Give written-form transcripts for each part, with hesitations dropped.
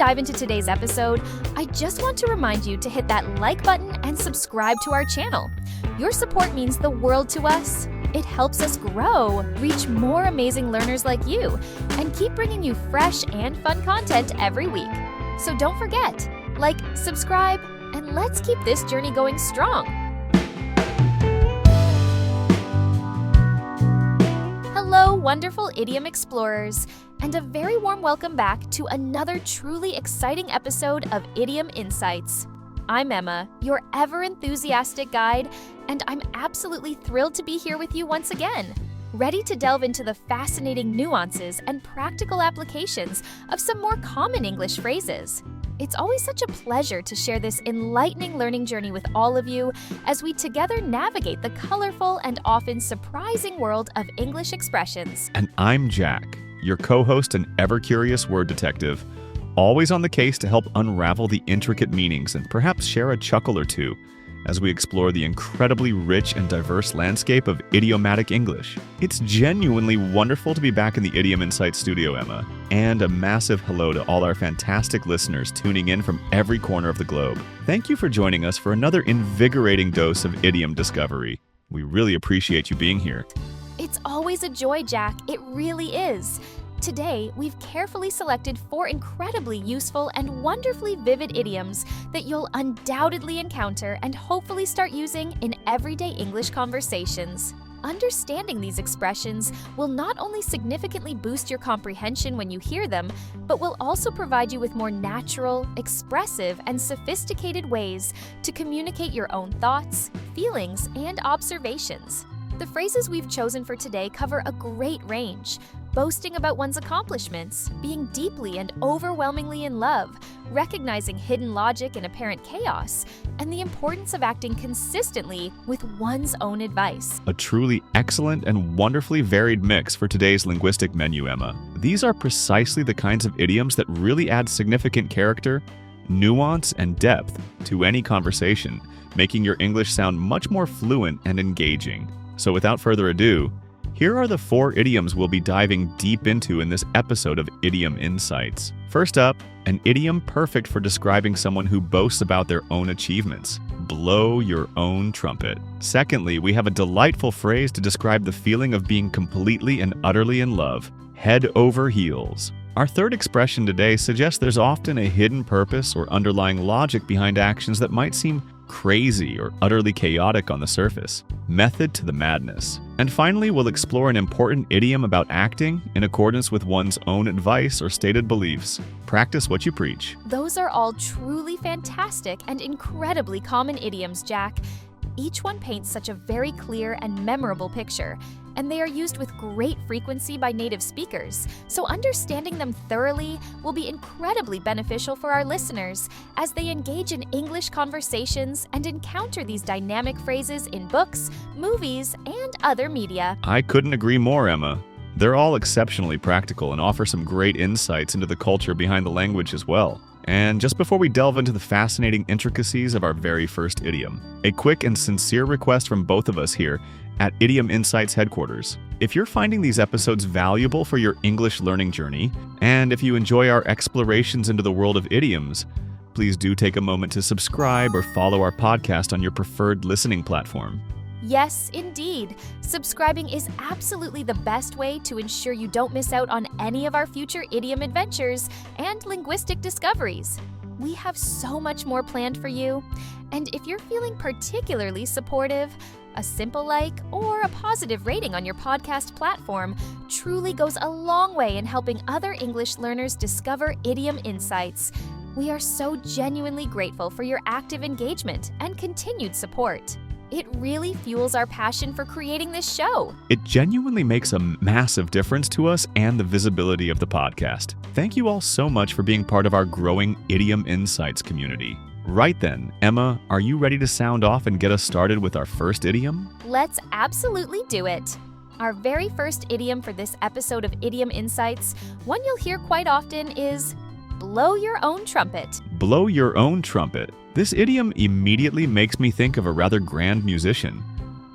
dive into today's episode, I just want to remind you to hit that like button and subscribe to our channel. Your support means the world to us. It helps us grow, reach more amazing learners like you, and keep bringing you fresh and fun content every week. So don't forget, like, subscribe, and let's keep this journey going strong. Hello, wonderful idiom explorers, and a very warm welcome back to another truly exciting episode of Idiom Insights. I'm Emma, your ever-enthusiastic guide, and I'm absolutely thrilled to be here with you once again, ready to delve into the fascinating nuances and practical applications of some more common English phrases. It's always such a pleasure to share this enlightening learning journey with all of you as we together navigate the colorful and often surprising world of English expressions. And I'm Jack, your co-host and ever-curious word detective, always on the case to help unravel the intricate meanings and perhaps share a chuckle or two as we explore the incredibly rich and diverse landscape of idiomatic English. It's genuinely wonderful to be back in the Idiom Insights studio, Emma, and a massive hello to all our fantastic listeners tuning in from every corner of the globe. Thank you for joining us for another invigorating dose of idiom discovery. We really appreciate you being here. It's always a joy, Jack. It really is. Today, we've carefully selected 4 incredibly useful and wonderfully vivid idioms that you'll undoubtedly encounter and hopefully start using in everyday English conversations. Understanding these expressions will not only significantly boost your comprehension when you hear them, but will also provide you with more natural, expressive, and sophisticated ways to communicate your own thoughts, feelings, and observations. The phrases we've chosen for today cover a great range, boasting about one's accomplishments, being deeply and overwhelmingly in love, recognizing hidden logic in apparent chaos, and the importance of acting consistently with one's own advice. A truly excellent and wonderfully varied mix for today's linguistic menu, Emma. These are precisely the kinds of idioms that really add significant character, nuance, and depth to any conversation, making your English sound much more fluent and engaging. So without further ado, here are the 4 idioms we'll be diving deep into in this episode of Idiom Insights. First up, an idiom perfect for describing someone who boasts about their own achievements. Blow your own trumpet. Secondly, we have a delightful phrase to describe the feeling of being completely and utterly in love. Head over heels. Our third expression today suggests there's often a hidden purpose or underlying logic behind actions that might seem crazy or utterly chaotic on the surface. Method to the madness. And finally, we'll explore an important idiom about acting in accordance with one's own advice or stated beliefs. Practice what you preach. Those are all truly fantastic and incredibly common idioms, Jack. Each one paints such a very clear and memorable picture, and they are used with great frequency by native speakers, so understanding them thoroughly will be incredibly beneficial for our listeners as they engage in English conversations and encounter these dynamic phrases in books, movies, and other media. I couldn't agree more, Emma. They're all exceptionally practical and offer some great insights into the culture behind the language as well. And just before we delve into the fascinating intricacies of our very first idiom, a quick and sincere request from both of us here at Idiom Insights headquarters. If you're finding these episodes valuable for your English learning journey, and if you enjoy our explorations into the world of idioms, please do take a moment to subscribe or follow our podcast on your preferred listening platform. Yes, indeed. Subscribing is absolutely the best way to ensure you don't miss out on any of our future idiom adventures and linguistic discoveries. We have so much more planned for you, and if you're feeling particularly supportive, a simple like or a positive rating on your podcast platform truly goes a long way in helping other English learners discover idiom insights. We are so genuinely grateful for your active engagement and continued support. It really fuels our passion for creating this show. It genuinely makes a massive difference to us and the visibility of the podcast. Thank you all so much for being part of our growing Idiom Insights community. Right then, Emma, are you ready to sound off and get us started with our first idiom? Let's absolutely do it. Our very first idiom for this episode of Idiom Insights, one you'll hear quite often, is blow your own trumpet. Blow your own trumpet. This idiom immediately makes me think of a rather grand musician.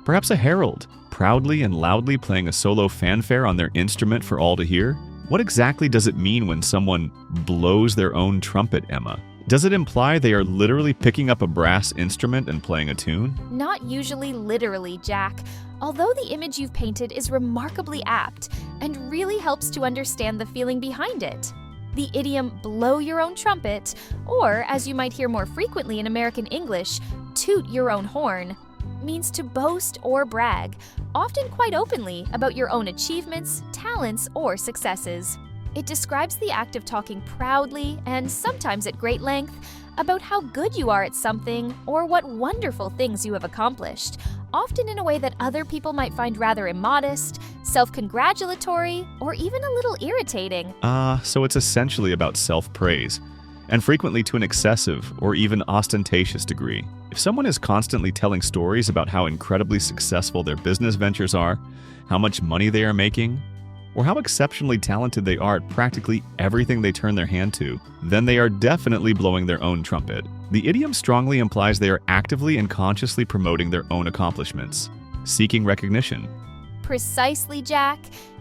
Perhaps a herald, proudly and loudly playing a solo fanfare on their instrument for all to hear. What exactly does it mean when someone blows their own trumpet, Emma? Does it imply they are literally picking up a brass instrument and playing a tune? Not usually literally, Jack, although the image you've painted is remarkably apt and really helps to understand the feeling behind it. The idiom blow your own trumpet, or as you might hear more frequently in American English, toot your own horn, means to boast or brag, often quite openly, about your own achievements, talents, or successes. It describes the act of talking proudly, and sometimes at great length, about how good you are at something or what wonderful things you have accomplished, often in a way that other people might find rather immodest, self-congratulatory, or even a little irritating. So it's essentially about self-praise, and frequently to an excessive or even ostentatious degree. If someone is constantly telling stories about how incredibly successful their business ventures are, how much money they are making, or how exceptionally talented they are at practically everything they turn their hand to, then they are definitely blowing their own trumpet. The idiom strongly implies they are actively and consciously promoting their own accomplishments, seeking recognition. Precisely, Jack.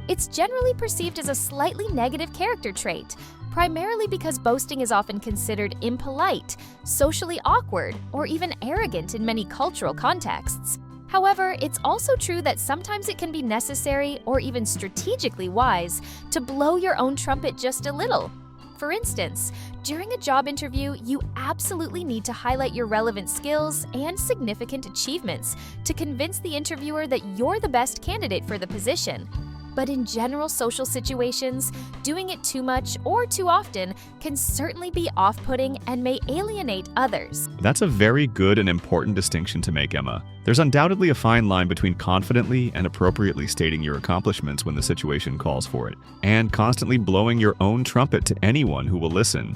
It's generally perceived as a slightly negative character trait, primarily because boasting is often considered impolite, socially awkward, or even arrogant in many cultural contexts. However, it's also true that sometimes it can be necessary or even strategically wise to blow your own trumpet just a little. For instance, during a job interview, you absolutely need to highlight your relevant skills and significant achievements to convince the interviewer that you're the best candidate for the position. But in general social situations, doing it too much or too often can certainly be off-putting and may alienate others. That's a very good and important distinction to make, Emma. There's undoubtedly a fine line between confidently and appropriately stating your accomplishments when the situation calls for it, and constantly blowing your own trumpet to anyone who will listen,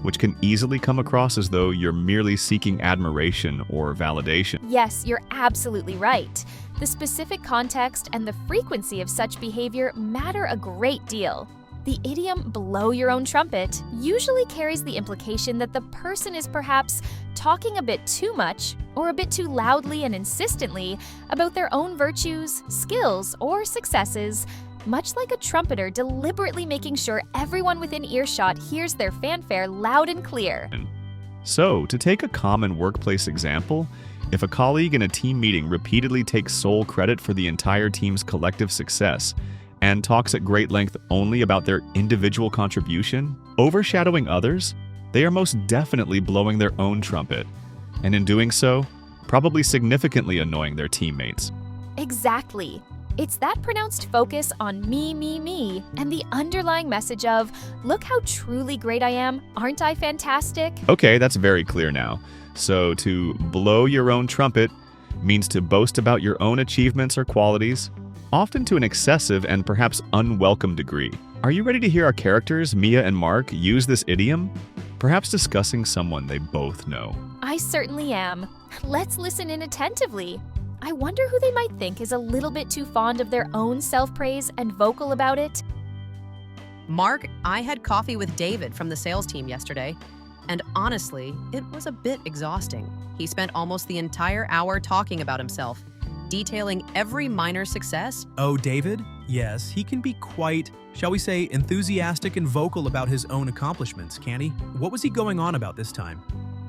which can easily come across as though you're merely seeking admiration or validation. Yes, you're absolutely right. The specific context and the frequency of such behavior matter a great deal. The idiom blow your own trumpet usually carries the implication that the person is perhaps talking a bit too much or a bit too loudly and insistently about their own virtues, skills, or successes, much like a trumpeter deliberately making sure everyone within earshot hears their fanfare loud and clear. So, to take a common workplace example, if a colleague in a team meeting repeatedly takes sole credit for the entire team's collective success and talks at great length only about their individual contribution, overshadowing others, they are most definitely blowing their own trumpet, and in doing so, probably significantly annoying their teammates. Exactly. It's that pronounced focus on me, and the underlying message of, look how truly great I am, aren't I fantastic? Okay, that's very clear now. So to blow your own trumpet means to boast about your own achievements or qualities, often to an excessive and perhaps unwelcome degree. Are you ready to hear our characters, Mia and Mark, use this idiom? Perhaps discussing someone they both know. I certainly am. Let's listen in attentively. I wonder who they might think is a little bit too fond of their own self-praise and vocal about it. Mark, I had coffee with David from the sales team yesterday, and honestly, it was a bit exhausting. He spent almost the entire hour talking about himself, detailing every minor success. Oh, David? Yes, he can be quite, shall we say, enthusiastic and vocal about his own accomplishments, can't he? What was he going on about this time?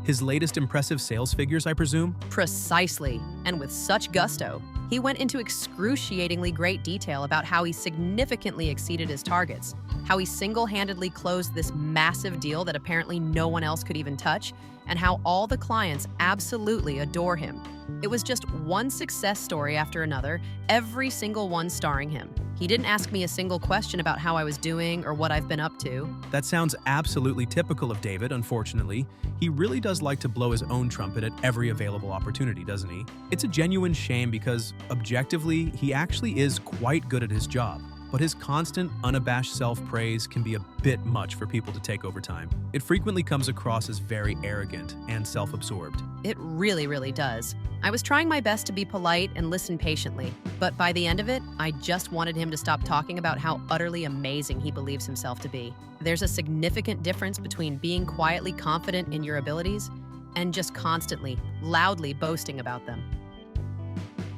His latest impressive sales figures, I presume? Precisely, and with such gusto. He went into excruciatingly great detail about how he significantly exceeded his targets, how he single-handedly closed this massive deal that apparently no one else could even touch, and how all the clients absolutely adore him. It was just one success story after another, every single one starring him. He didn't ask me a single question about how I was doing or what I've been up to. That sounds absolutely typical of David, unfortunately. He really does like to blow his own trumpet at every available opportunity, doesn't he? It's a genuine shame because, objectively, he actually is quite good at his job. But his constant, unabashed self-praise can be a bit much for people to take over time. It frequently comes across as very arrogant and self-absorbed. It really, really does. I was trying my best to be polite and listen patiently, but by the end of it, I just wanted him to stop talking about how utterly amazing he believes himself to be. There's a significant difference between being quietly confident in your abilities and just constantly, loudly boasting about them.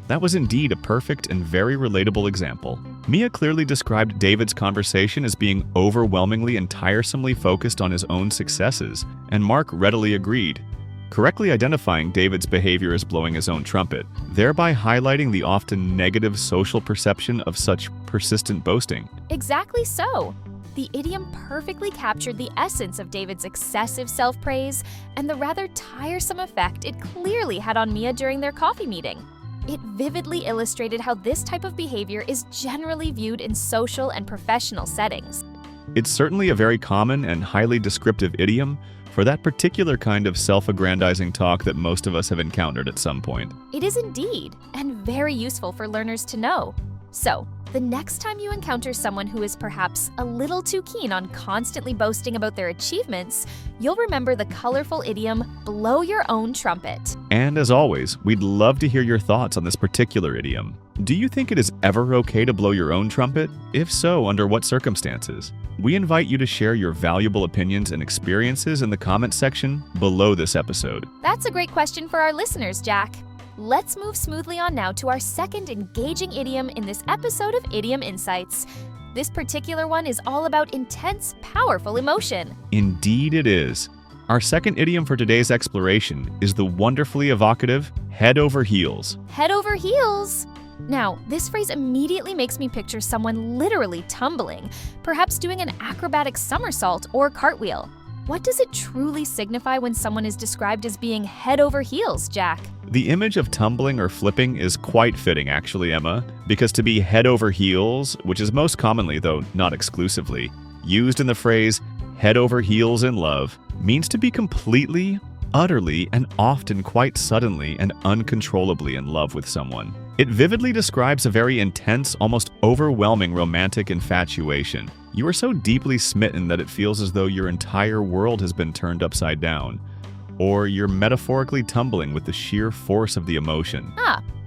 That was indeed a perfect and very relatable example. Mia clearly described David's conversation as being overwhelmingly and tiresomely focused on his own successes, and Mark readily agreed, correctly identifying David's behavior as blowing his own trumpet, thereby highlighting the often negative social perception of such persistent boasting. Exactly so. The idiom perfectly captured the essence of David's excessive self-praise and the rather tiresome effect it clearly had on Mia during their coffee meeting. It vividly illustrated how this type of behavior is generally viewed in social and professional settings. It's certainly a very common and highly descriptive idiom for that particular kind of self-aggrandizing talk that most of us have encountered at some point. It is indeed, and very useful for learners to know. So, the next time you encounter someone who is perhaps a little too keen on constantly boasting about their achievements, you'll remember the colorful idiom, blow your own trumpet. And as always, we'd love to hear your thoughts on this particular idiom. Do you think it is ever okay to blow your own trumpet? If so, under what circumstances? We invite you to share your valuable opinions and experiences in the comments section below this episode. That's a great question for our listeners, Jack. Let's move smoothly on now to our second engaging idiom in this episode of Idiom Insights. This particular one is all about intense, powerful emotion. Indeed it is. Our second idiom for today's exploration is the wonderfully evocative head over heels. Head over heels. Now, this phrase immediately makes me picture someone literally tumbling, perhaps doing an acrobatic somersault or cartwheel. What does it truly signify when someone is described as being head over heels, Jack? The image of tumbling or flipping is quite fitting, actually, Emma, because to be head over heels, which is most commonly, though not exclusively, used in the phrase head over heels in love, means to be completely, utterly, and often quite suddenly and uncontrollably in love with someone. It vividly describes a very intense, almost overwhelming romantic infatuation. You are so deeply smitten that it feels as though your entire world has been turned upside down, or you're metaphorically tumbling with the sheer force of the emotion.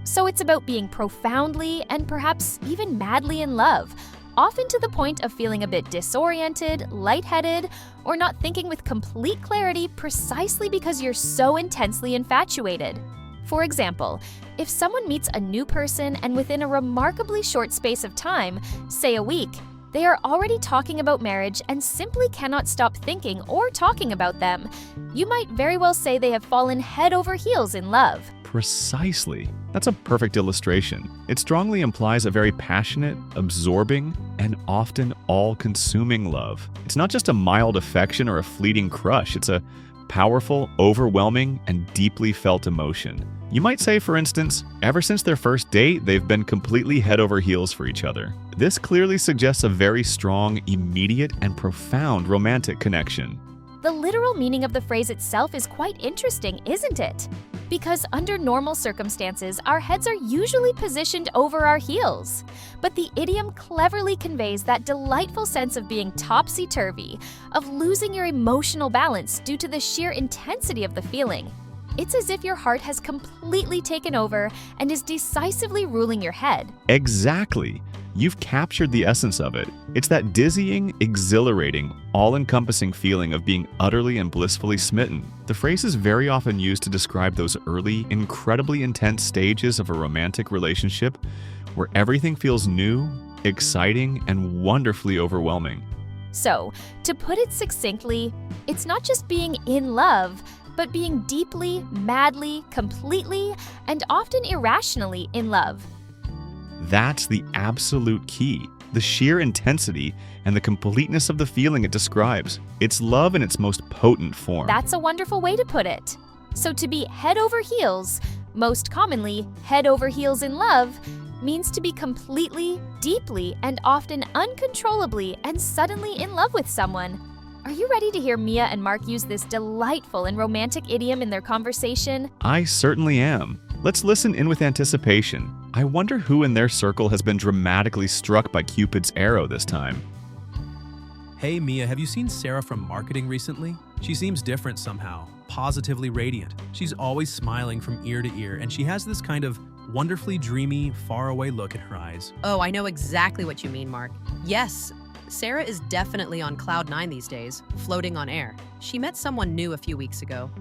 So it's about being profoundly and perhaps even madly in love, often to the point of feeling a bit disoriented, lightheaded, or not thinking with complete clarity precisely because you're so intensely infatuated. For example, if someone meets a new person and within a remarkably short space of time, say a week, they are already talking about marriage and simply cannot stop thinking or talking about them, you might very well say they have fallen head over heels in love. Precisely. That's a perfect illustration. It strongly implies a very passionate, absorbing, and often all-consuming love. It's not just a mild affection or a fleeting crush, it's a powerful, overwhelming, and deeply felt emotion. You might say, for instance, ever since their first date, they've been completely head over heels for each other. This clearly suggests a very strong, immediate, and profound romantic connection. The literal meaning of the phrase itself is quite interesting, isn't it? Because under normal circumstances, our heads are usually positioned over our heels. But the idiom cleverly conveys that delightful sense of being topsy-turvy, of losing your emotional balance due to the sheer intensity of the feeling. It's as if your heart has completely taken over and is decisively ruling your head. Exactly. You've captured the essence of it. It's that dizzying, exhilarating, all-encompassing feeling of being utterly and blissfully smitten. The phrase is very often used to describe those early, incredibly intense stages of a romantic relationship where everything feels new, exciting, and wonderfully overwhelming. So, to put it succinctly, it's not just being in love, but being deeply, madly, completely, and often irrationally in love. That's the absolute key. The sheer intensity and the completeness of the feeling it describes. It's love in its most potent form. That's a wonderful way to put it. So to be head over heels, most commonly head over heels in love, means to be completely, deeply, and often uncontrollably and suddenly in love with someone. Are you ready to hear Mia and Mark use this delightful and romantic idiom in their conversation? I certainly am. Let's listen in with anticipation. I wonder who in their circle has been dramatically struck by Cupid's arrow this time. Hey Mia, have you seen Sarah from marketing recently? She seems different somehow, positively radiant. She's always smiling from ear to ear, and she has this kind of wonderfully dreamy, faraway look in her eyes. Oh, I know exactly what you mean, Mark. Yes, Sarah is definitely on cloud 9 these days, floating on air. She met someone new a few weeks ago,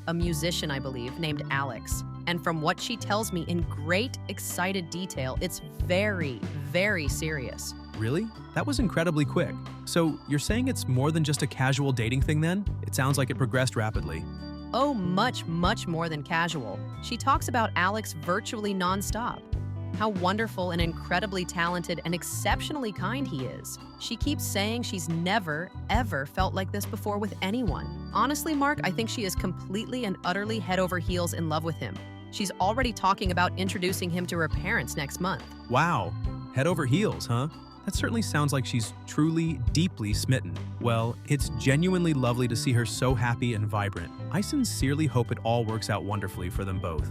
a musician, I believe, named Alex. And from what she tells me in great, excited detail, it's very, very serious. Really? That was incredibly quick. So you're saying it's more than just a casual dating thing then? It sounds like it progressed rapidly. Oh, much, much more than casual. She talks about Alex virtually nonstop. How wonderful and incredibly talented and exceptionally kind he is. She keeps saying she's never, ever felt like this before with anyone. Honestly, Mark, I think she is completely and utterly head over heels in love with him. She's already talking about introducing him to her parents next month. Wow. Head over heels, huh? That certainly sounds like she's truly, deeply smitten. Well, it's genuinely lovely to see her so happy and vibrant. I sincerely hope it all works out wonderfully for them both.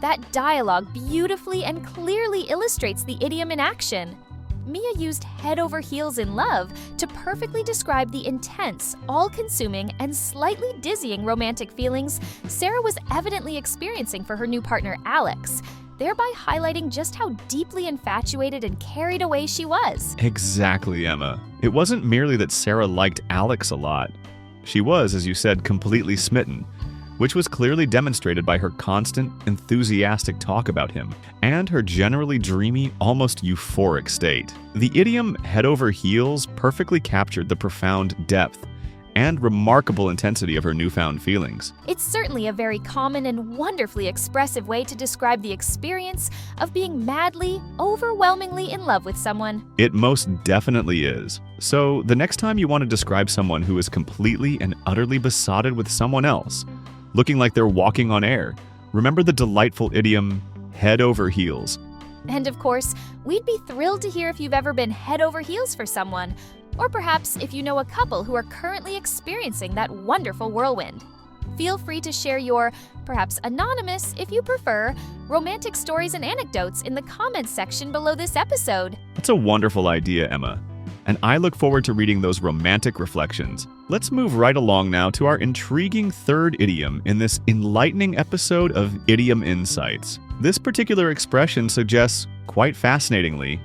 That dialogue beautifully and clearly illustrates the idiom in action. Mia used head over heels in love to perfectly describe the intense, all-consuming, and slightly dizzying romantic feelings Sarah was evidently experiencing for her new partner, Alex, thereby highlighting just how deeply infatuated and carried away she was. Exactly, Emma. It wasn't merely that Sarah liked Alex a lot. She was, as you said, completely smitten, which was clearly demonstrated by her constant, enthusiastic talk about him, and her generally dreamy, almost euphoric state. The idiom head over heels perfectly captured the profound depth and remarkable intensity of her newfound feelings. It's certainly a very common and wonderfully expressive way to describe the experience of being madly, overwhelmingly in love with someone. It most definitely is. So, the next time you want to describe someone who is completely and utterly besotted with someone else, looking like they're walking on air, remember the delightful idiom, head over heels. And of course, we'd be thrilled to hear if you've ever been head over heels for someone, or perhaps if you know a couple who are currently experiencing that wonderful whirlwind. Feel free to share your, perhaps anonymous if you prefer, romantic stories and anecdotes in the comments section below this episode. That's a wonderful idea, Emma. And I look forward to reading those romantic reflections. Let's move right along now to our intriguing third idiom in this enlightening episode of Idiom Insights. This particular expression suggests, quite fascinatingly,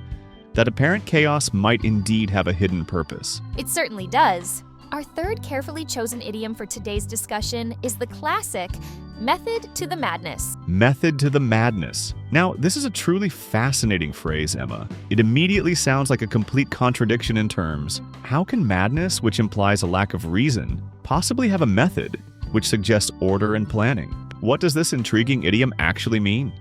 that apparent chaos might indeed have a hidden purpose. It certainly does. Our third carefully chosen idiom for today's discussion is the classic method to the madness. Method to the madness. Now, this is a truly fascinating phrase, Emma. It immediately sounds like a complete contradiction in terms. How can madness, which implies a lack of reason, possibly have a method, which suggests order and planning? What does this intriguing idiom actually mean?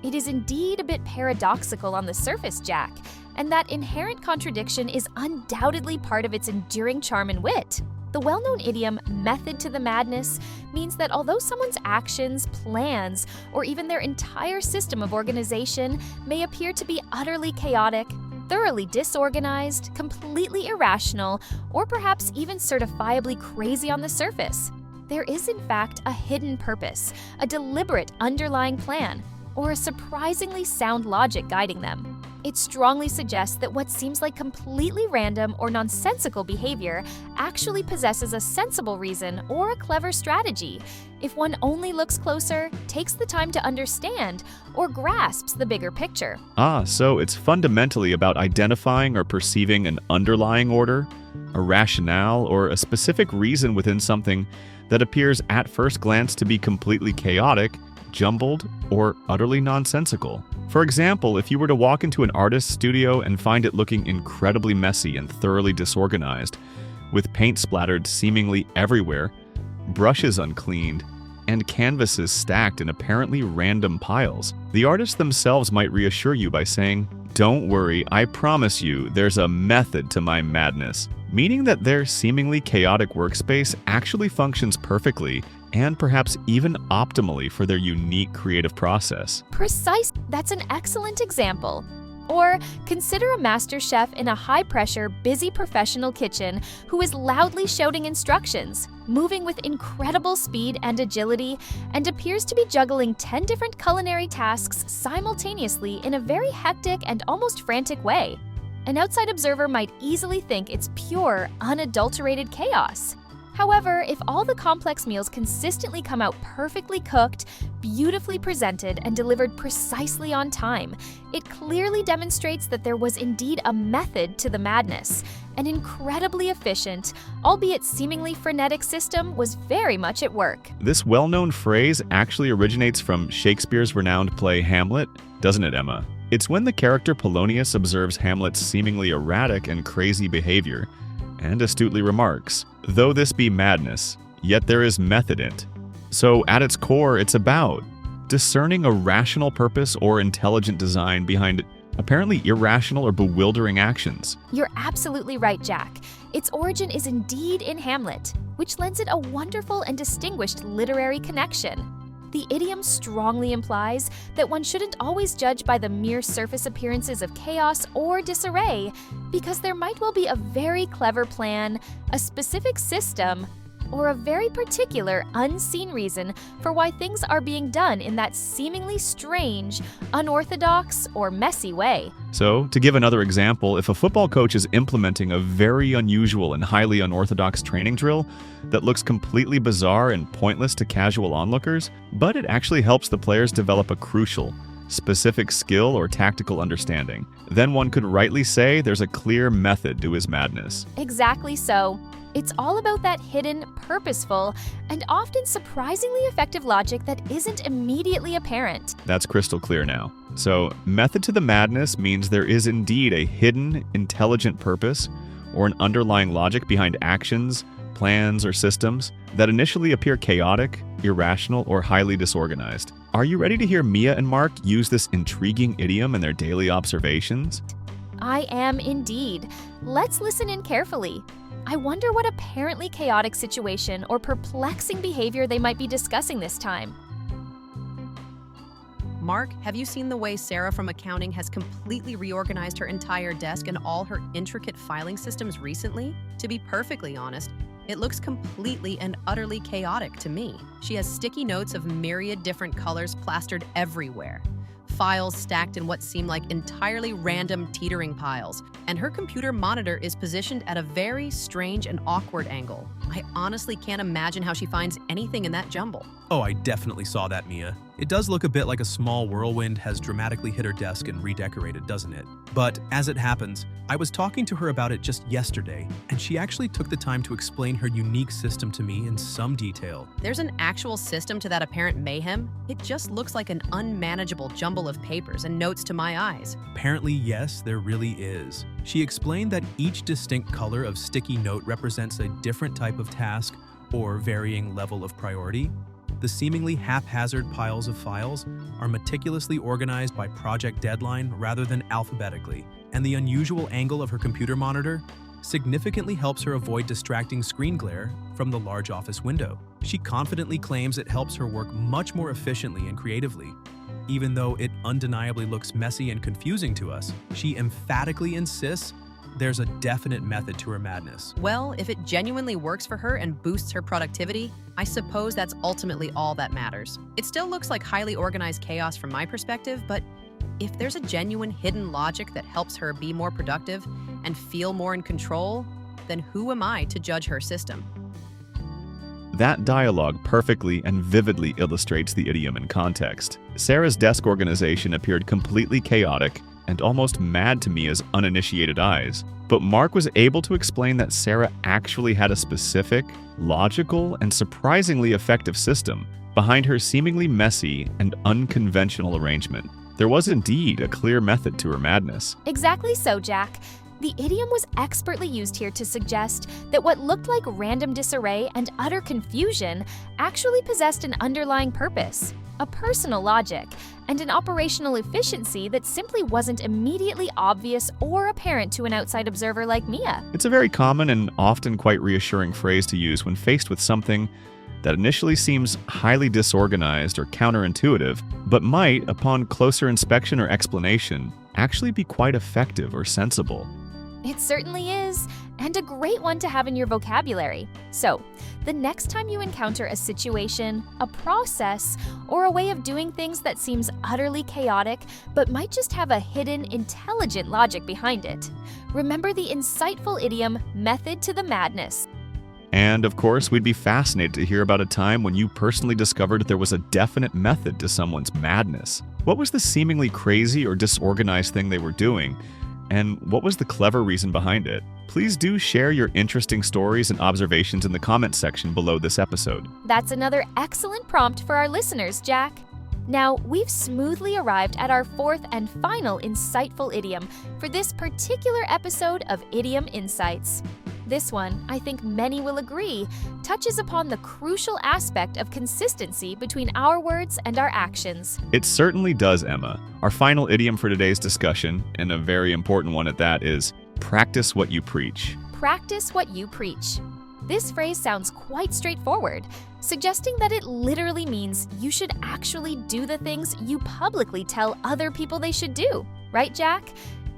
It is indeed a bit paradoxical on the surface, Jack, and that inherent contradiction is undoubtedly part of its enduring charm and wit. The well-known idiom, method to the madness, means that although someone's actions, plans, or even their entire system of organization may appear to be utterly chaotic, thoroughly disorganized, completely irrational, or perhaps even certifiably crazy on the surface, there is in fact a hidden purpose, a deliberate underlying plan, or a surprisingly sound logic guiding them. It strongly suggests that what seems like completely random or nonsensical behavior actually possesses a sensible reason or a clever strategy, if one only looks closer, takes the time to understand, or grasps the bigger picture. So it's fundamentally about identifying or perceiving an underlying order, a rationale, or a specific reason within something that appears at first glance to be completely chaotic, jumbled, or utterly nonsensical. For example, if you were to walk into an artist's studio and find it looking incredibly messy and thoroughly disorganized, with paint splattered seemingly everywhere, brushes uncleaned, and canvases stacked in apparently random piles, the artists themselves might reassure you by saying, "Don't worry, I promise you there's a method to my madness," meaning that their seemingly chaotic workspace actually functions perfectly and perhaps even optimally for their unique creative process. Precise. That's an excellent example. Or consider a master chef in a high-pressure, busy professional kitchen who is loudly shouting instructions, moving with incredible speed and agility, and appears to be juggling 10 different culinary tasks simultaneously in a very hectic and almost frantic way. An outside observer might easily think it's pure, unadulterated chaos. However, if all the complex meals consistently come out perfectly cooked, beautifully presented, and delivered precisely on time, it clearly demonstrates that there was indeed a method to the madness. An incredibly efficient, albeit seemingly frenetic system was very much at work. This well-known phrase actually originates from Shakespeare's renowned play Hamlet, doesn't it, Emma? It's when the character Polonius observes Hamlet's seemingly erratic and crazy behavior, and astutely remarks, "Though this be madness, yet there is method in't." So at its core, it's about discerning a rational purpose or intelligent design behind apparently irrational or bewildering actions. You're absolutely right, Jack. Its origin is indeed in Hamlet, which lends it a wonderful and distinguished literary connection. The idiom strongly implies that one shouldn't always judge by the mere surface appearances of chaos or disarray, because there might well be a very clever plan, a specific system, or a very particular unseen reason for why things are being done in that seemingly strange, unorthodox, or messy way. So, to give another example, if a football coach is implementing a very unusual and highly unorthodox training drill that looks completely bizarre and pointless to casual onlookers, but it actually helps the players develop a crucial, specific skill or tactical understanding, then one could rightly say there's a clear method to his madness. Exactly so. It's all about that hidden, purposeful, and often surprisingly effective logic that isn't immediately apparent. That's crystal clear now. So, method to the madness means there is indeed a hidden, intelligent purpose or an underlying logic behind actions, plans, or systems that initially appear chaotic, irrational, or highly disorganized. Are you ready to hear Mia and Mark use this intriguing idiom in their daily observations? I am indeed. Let's listen in carefully. I wonder what apparently chaotic situation or perplexing behavior they might be discussing this time. Mark, have you seen the way Sarah from accounting has completely reorganized her entire desk and all her intricate filing systems recently? To be perfectly honest, it looks completely and utterly chaotic to me. She has sticky notes of myriad different colors plastered everywhere, files stacked in what seem like entirely random teetering piles, and her computer monitor is positioned at a very strange and awkward angle. I honestly can't imagine how she finds anything in that jumble. Oh, I definitely saw that, Mia. It does look a bit like a small whirlwind has dramatically hit her desk and redecorated, doesn't it? But as it happens, I was talking to her about it just yesterday, and she actually took the time to explain her unique system to me in some detail. There's an actual system to that apparent mayhem. It just looks like an unmanageable jumble of papers and notes to my eyes. Apparently, yes, there really is. She explained that each distinct color of sticky note represents a different type of task or varying level of priority. The seemingly haphazard piles of files are meticulously organized by project deadline rather than alphabetically, and the unusual angle of her computer monitor significantly helps her avoid distracting screen glare from the large office window. She confidently claims it helps her work much more efficiently and creatively. Even though it undeniably looks messy and confusing to us, she emphatically insists there's a definite method to her madness. Well, if it genuinely works for her and boosts her productivity, I suppose that's ultimately all that matters. It still looks like highly organized chaos from my perspective, but if there's a genuine hidden logic that helps her be more productive and feel more in control, then who am I to judge her system? That dialogue perfectly and vividly illustrates the idiom in context. Sarah's desk organization appeared completely chaotic and almost mad to Mia's uninitiated eyes. But Mark was able to explain that Sarah actually had a specific, logical, and surprisingly effective system behind her seemingly messy and unconventional arrangement. There was indeed a clear method to her madness. Exactly so, Jack. The idiom was expertly used here to suggest that what looked like random disarray and utter confusion actually possessed an underlying purpose, a personal logic, and an operational efficiency that simply wasn't immediately obvious or apparent to an outside observer like Mia. It's a very common and often quite reassuring phrase to use when faced with something that initially seems highly disorganized or counterintuitive, but might, upon closer inspection or explanation, actually be quite effective or sensible. It certainly is, and a great one to have in your vocabulary. So, the next time you encounter a situation, a process, or a way of doing things that seems utterly chaotic but might just have a hidden, intelligent logic behind it, remember the insightful idiom, method to the madness. And of course, we'd be fascinated to hear about a time when you personally discovered there was a definite method to someone's madness. What was the seemingly crazy or disorganized thing they were doing? And what was the clever reason behind it? Please do share your interesting stories and observations in the comments section below this episode. That's another excellent prompt for our listeners, Jack. Now, we've smoothly arrived at our fourth and final insightful idiom for this particular episode of Idiom Insights. This one, I think many will agree, touches upon the crucial aspect of consistency between our words and our actions. It certainly does, Emma. Our final idiom for today's discussion, and a very important one at that, is practice what you preach. Practice what you preach. This phrase sounds quite straightforward, suggesting that it literally means you should actually do the things you publicly tell other people they should do. Right, Jack?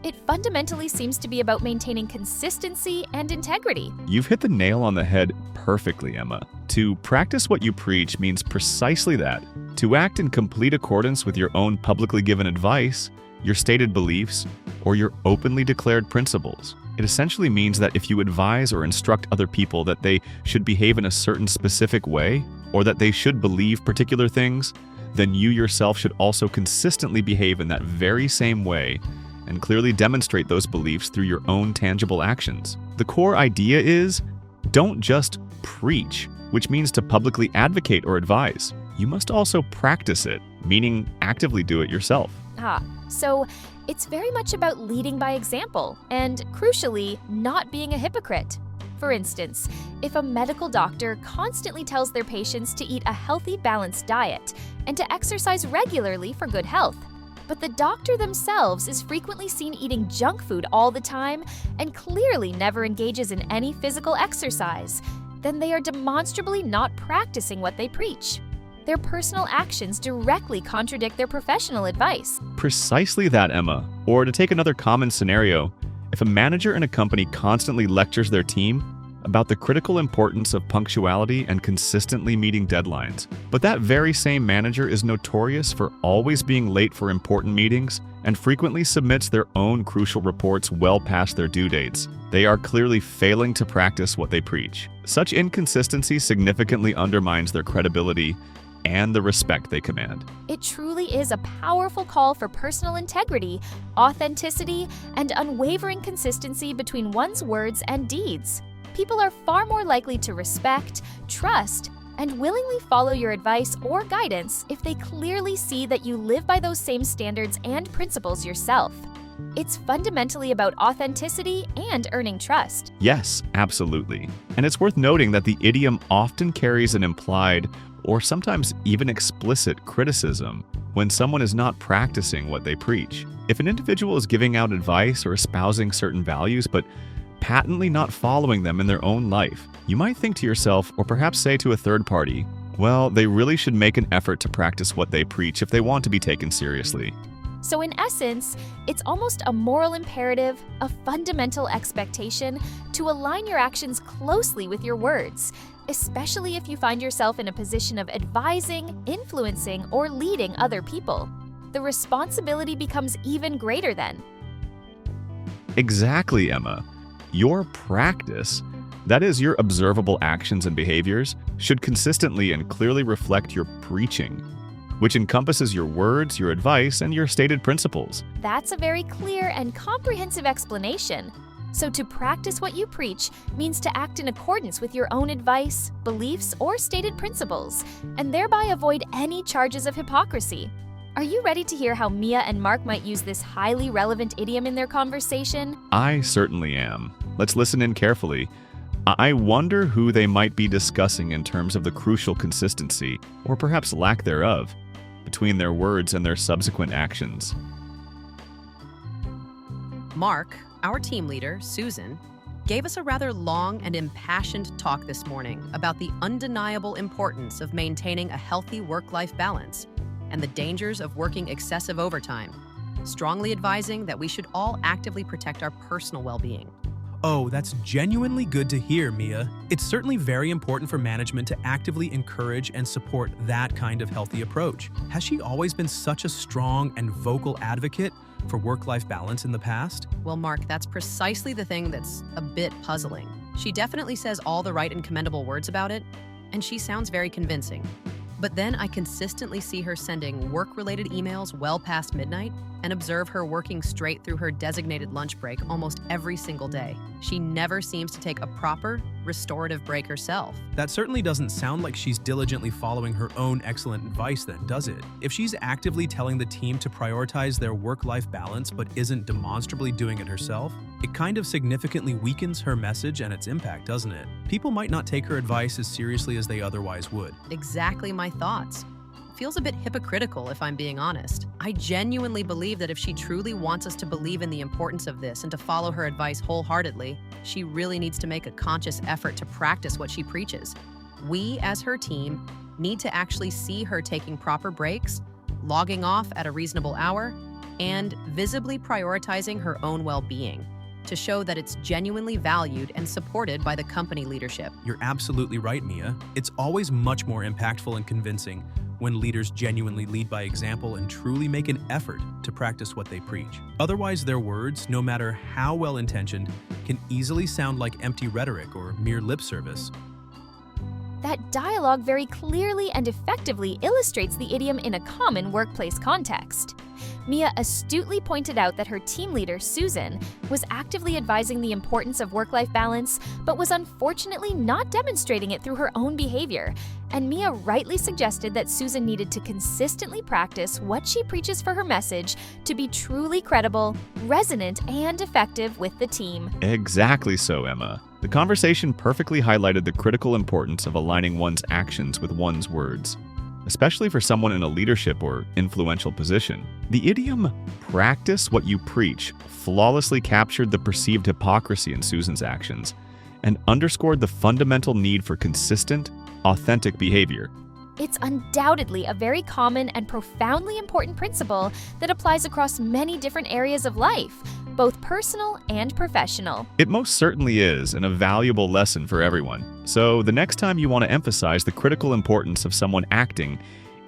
It fundamentally seems to be about maintaining consistency and integrity. You've hit the nail on the head perfectly, Emma. To practice what you preach means precisely that. To act in complete accordance with your own publicly given advice, your stated beliefs, or your openly declared principles. It essentially means that if you advise or instruct other people that they should behave in a certain specific way, or that they should believe particular things, then you yourself should also consistently behave in that very same way and clearly demonstrate those beliefs through your own tangible actions. The core idea is, don't just preach, which means to publicly advocate or advise. You must also practice it, meaning actively do it yourself. So it's very much about leading by example and, crucially, not being a hypocrite. For instance, if a medical doctor constantly tells their patients to eat a healthy, balanced diet and to exercise regularly for good health, but the doctor themselves is frequently seen eating junk food all the time and clearly never engages in any physical exercise, then they are demonstrably not practicing what they preach. Their personal actions directly contradict their professional advice. Precisely that, Emma. Or to take another common scenario, if a manager in a company constantly lectures their team about the critical importance of punctuality and consistently meeting deadlines, but that very same manager is notorious for always being late for important meetings and frequently submits their own crucial reports well past their due dates, they are clearly failing to practice what they preach. Such inconsistency significantly undermines their credibility and the respect they command. It truly is a powerful call for personal integrity, authenticity, and unwavering consistency between one's words and deeds. People are far more likely to respect, trust, and willingly follow your advice or guidance if they clearly see that you live by those same standards and principles yourself. It's fundamentally about authenticity and earning trust. Yes, absolutely. And it's worth noting that the idiom often carries an implied or sometimes even explicit criticism when someone is not practicing what they preach. If an individual is giving out advice or espousing certain values but patently not following them in their own life, you might think to yourself, or perhaps say to a third party, well, they really should make an effort to practice what they preach if they want to be taken seriously. So in essence, it's almost a moral imperative, a fundamental expectation to align your actions closely with your words, especially if you find yourself in a position of advising, influencing, or leading other people. The responsibility becomes even greater then. Exactly, Emma. Your practice, that is, your observable actions and behaviors, should consistently and clearly reflect your preaching, which encompasses your words, your advice, and your stated principles. That's a very clear and comprehensive explanation. So to practice what you preach means to act in accordance with your own advice, beliefs, or stated principles, and thereby avoid any charges of hypocrisy. Are you ready to hear how Mia and Mark might use this highly relevant idiom in their conversation? I certainly am. Let's listen in carefully. I wonder who they might be discussing in terms of the crucial consistency, or perhaps lack thereof, between their words and their subsequent actions. Mark, our team leader, Susan, gave us a rather long and impassioned talk this morning about the undeniable importance of maintaining a healthy work-life balance and the dangers of working excessive overtime, strongly advising that we should all actively protect our personal well-being. Oh, that's genuinely good to hear, Mia. It's certainly very important for management to actively encourage and support that kind of healthy approach. Has she always been such a strong and vocal advocate for work-life balance in the past? Well, Mark, that's precisely the thing that's a bit puzzling. She definitely says all the right and commendable words about it, and she sounds very convincing. But then I consistently see her sending work-related emails well past midnight and observe her working straight through her designated lunch break almost every single day. She never seems to take a proper, restorative break herself. That certainly doesn't sound like she's diligently following her own excellent advice then, does it? If she's actively telling the team to prioritize their work-life balance but isn't demonstrably doing it herself, it kind of significantly weakens her message and its impact, doesn't it? People might not take her advice as seriously as they otherwise would. Exactly my thoughts. Feels a bit hypocritical if I'm being honest. I genuinely believe that if she truly wants us to believe in the importance of this and to follow her advice wholeheartedly, she really needs to make a conscious effort to practice what she preaches. We, as her team, need to actually see her taking proper breaks, logging off at a reasonable hour, and visibly prioritizing her own well-being to show that it's genuinely valued and supported by the company leadership. You're absolutely right, Mia. It's always much more impactful and convincing when leaders genuinely lead by example and truly make an effort to practice what they preach. Otherwise, their words, no matter how well-intentioned, can easily sound like empty rhetoric or mere lip service. That dialogue very clearly and effectively illustrates the idiom in a common workplace context. Mia astutely pointed out that her team leader, Susan, was actively advising the importance of work-life balance, but was unfortunately not demonstrating it through her own behavior. And Mia rightly suggested that Susan needed to consistently practice what she preaches for her message to be truly credible, resonant, and effective with the team. Exactly so, Emma. The conversation perfectly highlighted the critical importance of aligning one's actions with one's words, especially for someone in a leadership or influential position. The idiom, "practice what you preach," flawlessly captured the perceived hypocrisy in Susan's actions and underscored the fundamental need for consistent, authentic behavior. It's undoubtedly a very common and profoundly important principle that applies across many different areas of life, both personal and professional. It most certainly is, and a valuable lesson for everyone. So the next time you want to emphasize the critical importance of someone acting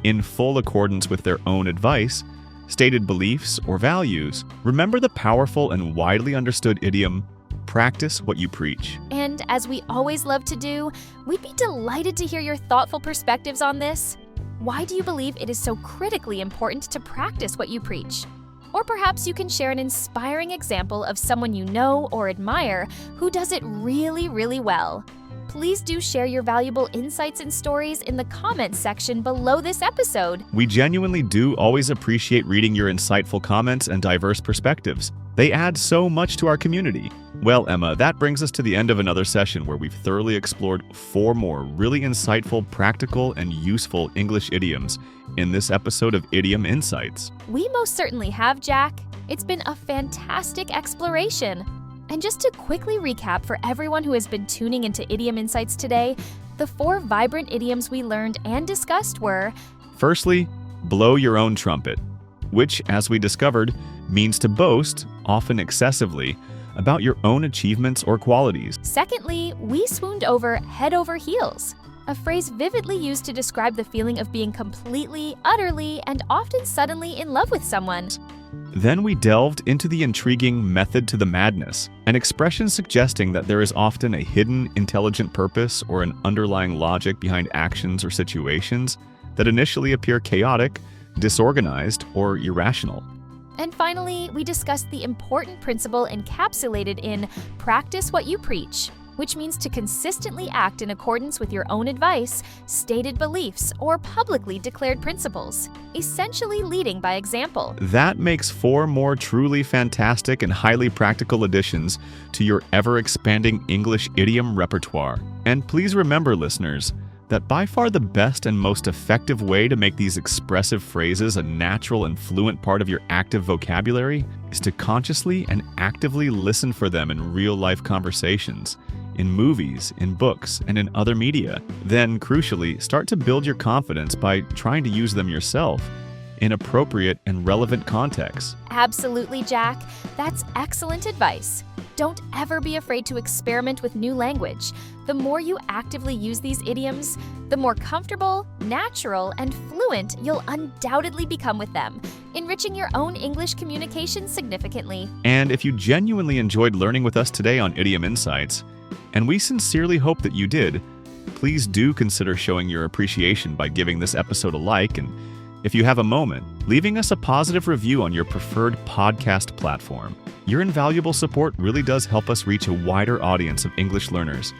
in full accordance with their own advice, stated beliefs, or values, remember the powerful and widely understood idiom, "practice what you preach." And as we always love to do, we'd be delighted to hear your thoughtful perspectives on this. Why do you believe it is so critically important to practice what you preach? Or perhaps you can share an inspiring example of someone you know or admire who does it really, really well. Please do share your valuable insights and stories in the comments section below this episode. We genuinely do always appreciate reading your insightful comments and diverse perspectives. They add so much to our community. Well, Emma, that brings us to the end of another session where we've thoroughly explored 4 more really insightful, practical, and useful English idioms in this episode of Idiom Insights. We most certainly have, Jack. It's been a fantastic exploration. And just to quickly recap for everyone who has been tuning into Idiom Insights today, the 4 vibrant idioms we learned and discussed were: firstly, blow your own trumpet, which, as we discovered, means to boast, often excessively, about your own achievements or qualities. Secondly, we swooned over head over heels, a phrase vividly used to describe the feeling of being completely, utterly, and often suddenly in love with someone. Then we delved into the intriguing method to the madness, an expression suggesting that there is often a hidden, intelligent purpose or an underlying logic behind actions or situations that initially appear chaotic, disorganized, or irrational. And finally, we discussed the important principle encapsulated in practice what you preach, which means to consistently act in accordance with your own advice, stated beliefs, or publicly declared principles, essentially leading by example. That makes 4 more truly fantastic and highly practical additions to your ever-expanding English idiom repertoire. And please remember, listeners, that by far the best and most effective way to make these expressive phrases a natural and fluent part of your active vocabulary is to consciously and actively listen for them in real-life conversations, in movies, in books, and in other media. Then, crucially, start to build your confidence by trying to use them yourself in appropriate and relevant contexts. Absolutely, Jack. That's excellent advice. Don't ever be afraid to experiment with new language. The more you actively use these idioms, the more comfortable, natural, and fluent you'll undoubtedly become with them, enriching your own English communication significantly. And if you genuinely enjoyed learning with us today on Idiom Insights, and we sincerely hope that you did. Please do consider showing your appreciation by giving this episode a like, and if you have a moment, leaving us a positive review on your preferred podcast platform. Your invaluable support really does help us reach a wider audience of English learners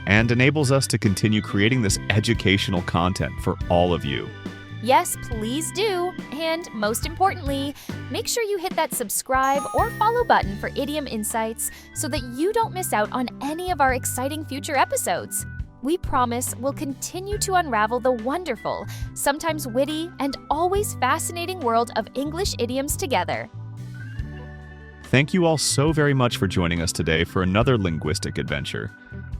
and enables us to continue creating this educational content for all of you. Yes, please do. And most importantly, make sure you hit that subscribe or follow button for Idiom Insights so that you don't miss out on any of our exciting future episodes. We promise we'll continue to unravel the wonderful, sometimes witty, and always fascinating world of English idioms together. Thank you all so very much for joining us today for another linguistic adventure.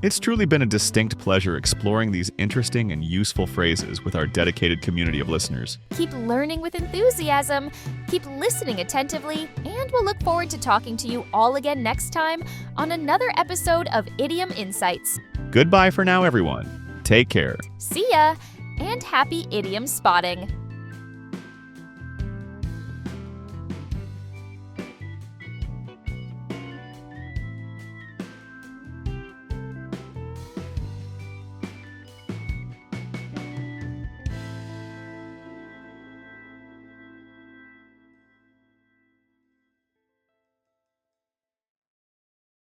It's truly been a distinct pleasure exploring these interesting and useful phrases with our dedicated community of listeners. Keep learning with enthusiasm, keep listening attentively, and we'll look forward to talking to you all again next time on another episode of Idiom Insights. Goodbye for now, everyone. Take care. See ya, and happy idiom spotting!